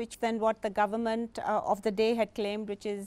which then what the government of the day had claimed, which is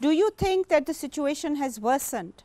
Do you think that the situation has worsened?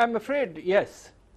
I'm afraid yes.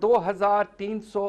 2300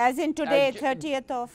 as in today 30th of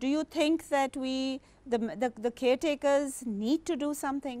do you think that the caretakers need to do something?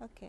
Okay.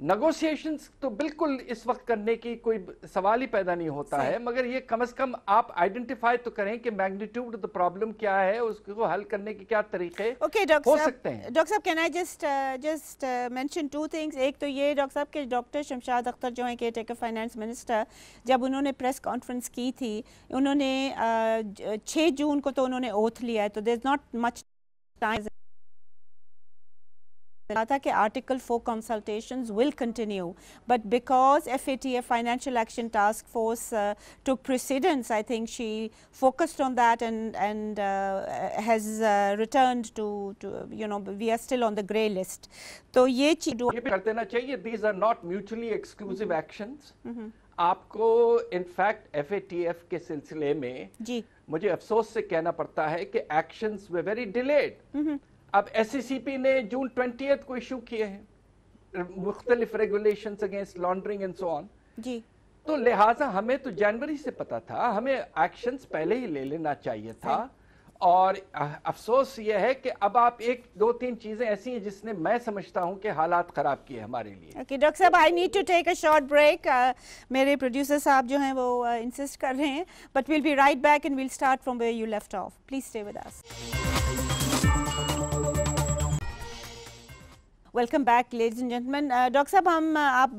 Negotiations تو بالکل اس وقت کرنے کی کوئی سوال ہی پیدا نہیں ہوتا ہے، مگر یہ کم از کم آپ آئیڈینٹیفائی تو کریں کہ میگنیٹیوڈ آف دا پرابلم کیا ہے، اس کو حل کرنے کے کیا طریقے ہو سکتے ہیں۔ ڈاکٹر صاحب can I just mention two things. ایک تو یہ ڈاکٹر صاحب کہ ڈاکٹر شمشاد اختر جو ہیں کیئر ٹیکر فائنانس منسٹر، جب انہوں نے پریس کانفرنس کی تھی، انہوں نے 6 جون کو تو انہوں نے اوتھ لیا ہے، تو دیر از ناٹ مچ ٹائم تھا کہ article 4 consultations will continue, but because FATF Financial Action Task Force took precedence, I think she focused on that and has returned to we are still on the grey list. تو یہ چیز کر دینا چاہیے. These are not mutually exclusive actions. آپ کو in fact FATF کے سلسلے میں مجھے افسوس سے کہنا پڑتا ہے کہ actions were very delayed. اب SCCP نے جون 20 کو ایشو کیے ہیں مختلف regulations against laundering and so on. تو لہٰذا ہمیں تو جنوری سے پتا تھا، ہمیں ایکشنز پہلے ہی لے لینا چاہیے تھا. اور افسوس یہ ہے کہ اب آپ ایک دو تین چیزیں ایسی ہیں جس نے میں سمجھتا ہوں کہ حالات خراب کیے ہمارے لیے. اوکے ڈاکٹر صاحب، I need to take a short break. میرے پروڈیوسر صاحب جو ہیں وہ انسسٹ کر رہے ہیں، but we'll be right back and we'll start from where you left off. Please stay with us. Welcome back ladies and gentlemen. Doctor صاحب، ہم آپ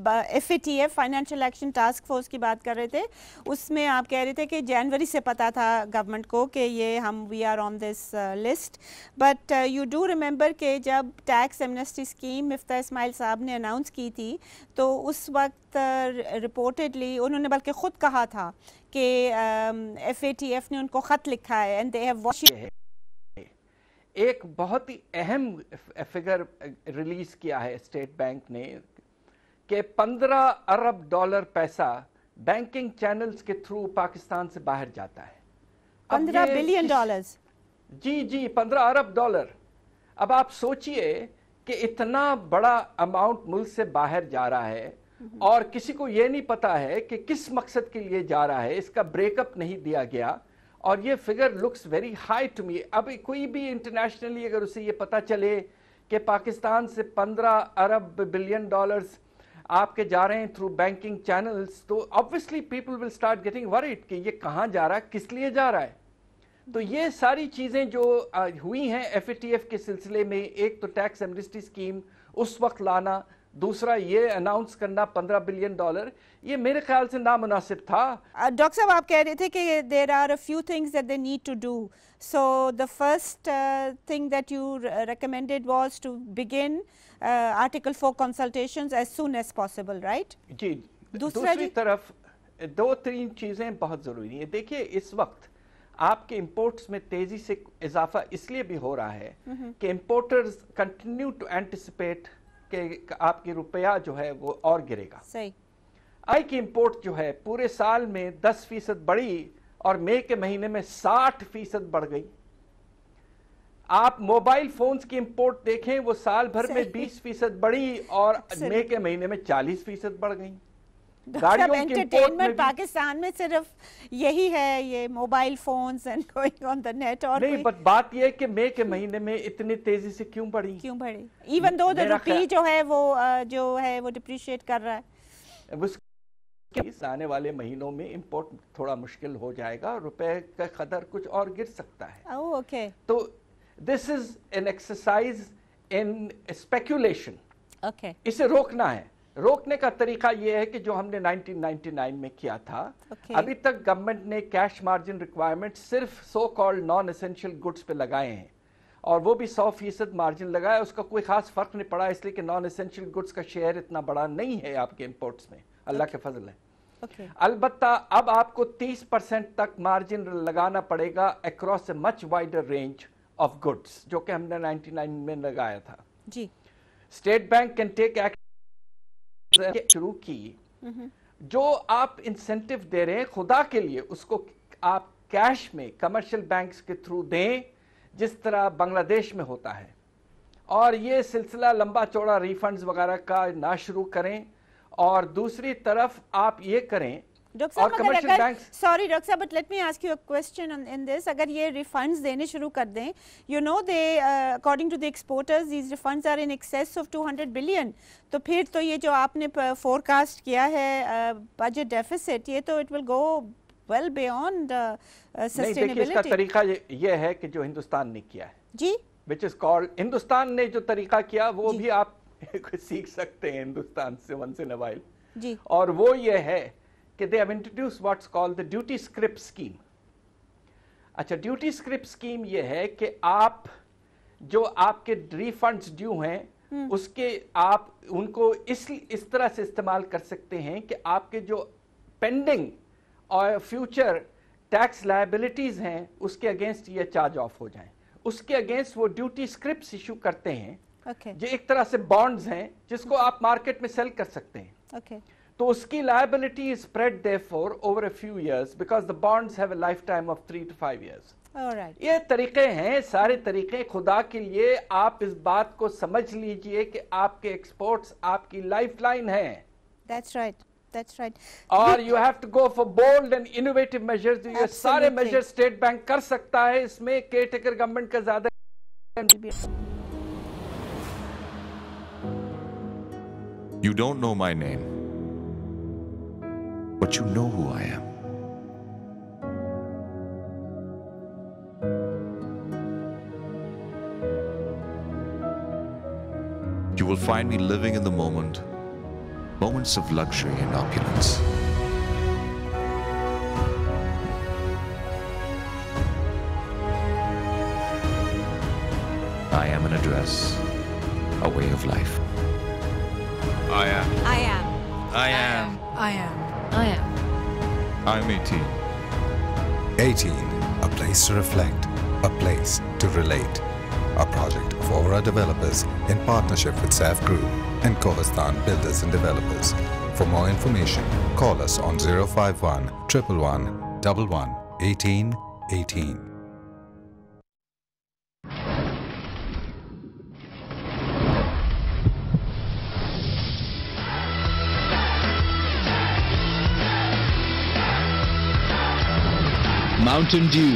FATF financial action task force کی بات کر رہے تھے. اس میں آپ کہہ رہے تھے کہ جنوری سے پتہ تھا گورنمنٹ کو کہ یہ we are on this list, but you do remember کہ جب ٹیکس ایمنسٹی اسکیم مفتاح اسماعیل صاحب نے اناؤنس کی تھی تو اس وقت رپورٹڈلی انہوں نے بلکہ خود کہا تھا کہ FATF نے ان کو خط لکھا ہے اینڈ دے ہیو واچ. ایک بہت ہی اہم فگر ریلیز کیا ہے اسٹیٹ بینک نے کہ $15 ارب پیسہ بینکنگ چینلز کے تھرو پاکستان سے باہر جاتا ہے. $15 بلین. جی $15 ارب. اب آپ سوچئے کہ اتنا بڑا اماؤنٹ ملک سے باہر جا رہا ہے اور کسی کو یہ نہیں پتا ہے کہ کس مقصد کے لیے جا رہا ہے، اس کا بریک اپ نہیں دیا گیا. اور یہ figure looks very high to me. اب کوئی بھی انٹرنیشنلی اگر اسے یہ پتا چلے کہ پاکستان سے $15 ارب بلین آپ کے جا رہے ہیں تھرو بینکنگ چینلز، تو obviously people will start getting worried کہ یہ کہاں جا رہا ہے، کس لیے جا رہا ہے. تو یہ ساری چیزیں جو ہوئی ہیں FATF کے سلسلے میں، ایک تو ٹیکس ایمنسٹی اسکیم اس وقت لانا، دوسرا یہ اناؤنس کرنا $15 بلین، یہ میرے خیال سے نامناسب تھا. ڈاکٹر صاحب، آپ کہہ رہے تھے کہ there are a few things that they need to do. So the first thing that you recommended was to begin article 4 consultations as soon as possible, right? جی. دوسری طرف دو تین چیزیں بہت ضروری ہیں. دیکھیے اس وقت آپ کے امپورٹس میں تیزی سے اضافہ اس لیے بھی ہو رہا ہے کہ امپورٹرز کنٹینیو ٹو اینٹیسپیٹ کہ آپ کی روپیہ جو ہے وہ اور گرے گا. صحیح. آئی کی امپورٹ جو ہے پورے سال میں 10% بڑھی اور مئی کے مہینے میں 60% بڑھ گئی. آپ موبائل فونز کی امپورٹ دیکھیں، وہ سال بھر میں 20% بڑھی اور مئی کے مہینے میں 40% بڑھ گئی. گاڑیوں کی انٹرٹینمنٹ پاکستان میں صرف یہی ہے، یہ mobile phones and going on the net. اور نہیں، بٹ بات یہ ہے کہ مئی کے مہینے میں اتنی تیزی سے کیوں بڑھی؟ ایون دو دا روپی جو ہے وہ ڈپریشیٹ کر رہا ہے. آنے والے مہینوں میں امپورٹ تھوڑا مشکل ہو جائے گا، روپے کا قدر کچھ اور گر سکتا ہے. اوکے. تو this is an exercise in speculation. Okay. اسے روکنا ہے. روکنے کا طریقہ یہ ہے کہ جو ہم نے 1999 میں کیا تھا. ابھی تک گورنمنٹ نے کیش مارجن ریکوائرمنٹ صرف so called non essential goods پہ لگائے ہیں، اور وہ بھی 100% مارجن لگایا. اس کا کوئی خاص فرق نہیں پڑا، اس لیے کہ نان اسینشیل گڈس کا شیئر اتنا بڑا نہیں ہے آپ کے امپورٹس میں، اللہ کے فضل ہے. البتہ اب آپ کو 30% تک مارجن لگانا پڑے گا across a much wider range of goods, جو کہ ہم نے 99 میں لگایا تھا. جی. State Bank can take action شروع کی. جو آپ انسینٹیو دے رہے ہیں خدا کے لیے اس کو آپ کیش میں کمرشل بینکس کے تھرو دیں، جس طرح بنگلہ دیش میں ہوتا ہے. اور یہ سلسلہ لمبا چوڑا ریفنڈز وغیرہ کا نہ شروع کریں. اور دوسری طرف آپ یہ کریں ڈاکٹر صاحب سوری ڈاکٹر صاحب but let me ask you a question in this, اگر یہ ریفنڈز دینے شروع کر دیں, you know they according to the exporters these refunds are in excess of 200 billion, تو پھر تو یہ جو آپ نے فور کاسٹ کیا ہے بجٹ ڈیفیسٹ, یہ تو it will go well beyond sustainability. اس کا طریقہ یہ ہے کہ جو ہندوستان نے کیا ہے جی, which is called, ہندوستان نے جو طریقہ کیا وہ بھی آپ سیکھ سکتے ہیں ہندوستان سے once in a while جی, اور وہ یہ ہے کہ they have introduced what's called the duty scrip scheme. اچھا, ڈیوٹی سکرپ اسکیم یہ ہے کہ آپ جو آپ کے ریفنڈز ڈیو ہیں اس کے آپ ان کو اس طرح سے استعمال کر سکتے ہیں کہ آپ کے جو پینڈنگ اور فیوچر ٹیکس لائبلٹیز ہیں اس کے اگینسٹ یہ چارج آف ہو جائیں. اس کے اگینسٹ وہ ڈیوٹی سکرپس ایشو کرتے ہیں جو ایک طرح سے بانڈز ہیں جس کو آپ مارکیٹ میں سیل کر سکتے ہیں. تو اس کی liability is spread therefore over a few years because the bonds have a lifetime of 3 to 5 years. یہ طریقے ہیں, سارے طریقے. خدا کے لیے آپ اس بات کو سمجھ لیجئے کہ آپ کے ایکسپورٹس آپ کی لائف لائن ہیں. That's right. That's right. اور you have to go for bold and innovative measures. یہ سارے measures state bank کر سکتا ہے, اس میں caretaker government کا زیادہ. You don't know my name, but you know who I am. You will find me living in the moment, moments of luxury and opulence. I am an address, a way of life. I am. I am. I am. I am. I am. I'm 18. 18, a place to reflect, a place to relate. A project of Aura Developers in partnership with SAF Group and Kohastan Builders and Developers. For more information, call us on 051 111 11 18 18. Mountain Dew,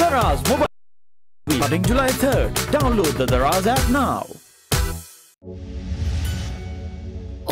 Daraz Mobile Week starting July 3rd. Download the Daraz app now.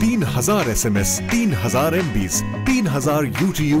3000 SMS, 3000 MBs, 3000 UTU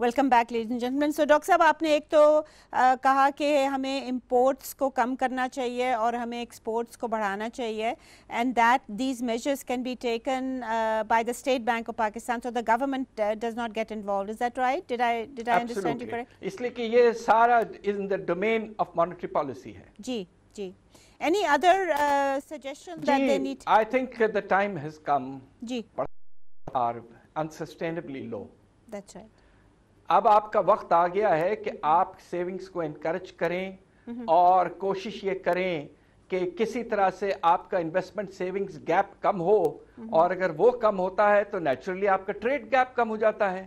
welcome back ladies and gentlemen. So doctor صاحب آپ نے ایک تو کہا کہ ہمیں imports کو کم کرنا چاہیے اور ہمیں ایکسپورٹس کو بڑھانا چاہیے, and that these measures can be taken by the State Bank of Pakistan, so the government does not get involved. Is that right? Did I understand you correct? اس لیے کہ یہ سارا in the domain of monetary policy ہے. جی جی. Any other suggestions that they need? I think the time has come. G. Are unsustainably low. That's right. اب آپ کا وقت آ گیا ہے کہ آپ سیونگز کو انکریج کریں اور کوشش یہ کریں کہ کسی طرح سے آپ کا انویسٹمنٹ سیونگز گیپ کم ہو, اور اگر وہ کم ہوتا ہے تو نیچرلی آپ کا ٹریڈ گیپ کم ہو جاتا ہے.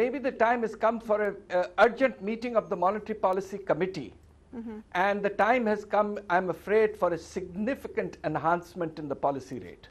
maybe the time has come for a urgent meeting of the Monetary Policy Committee, and the time has come, I'm afraid, for a significant enhancement in the policy rate.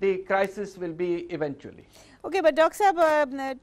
the crisis will be eventually. Okay, but Dr. Saab,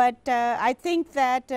but I think that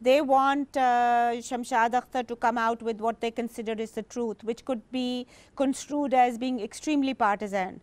they want Shamshad Akhtar to come out with what they consider is the truth, which could be construed as being extremely partisan.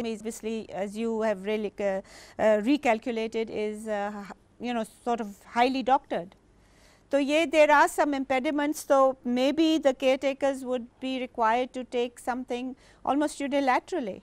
obviously as you have really recalculated is you know sort of highly doctored. So yeah, there are some impediments, so maybe the caretakers would be required to take something almost unilaterally.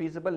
feasible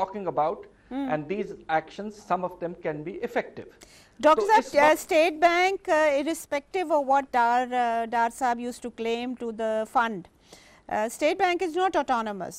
talking about. And these actions, some of them can be effective. Dr. Saab, State Bank, irrespective of what Dar Saab used to claim to the fund, State Bank is not autonomous.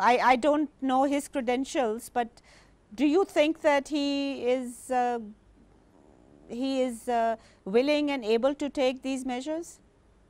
I don't know his credentials, but do you think that he is willing and able to take these measures?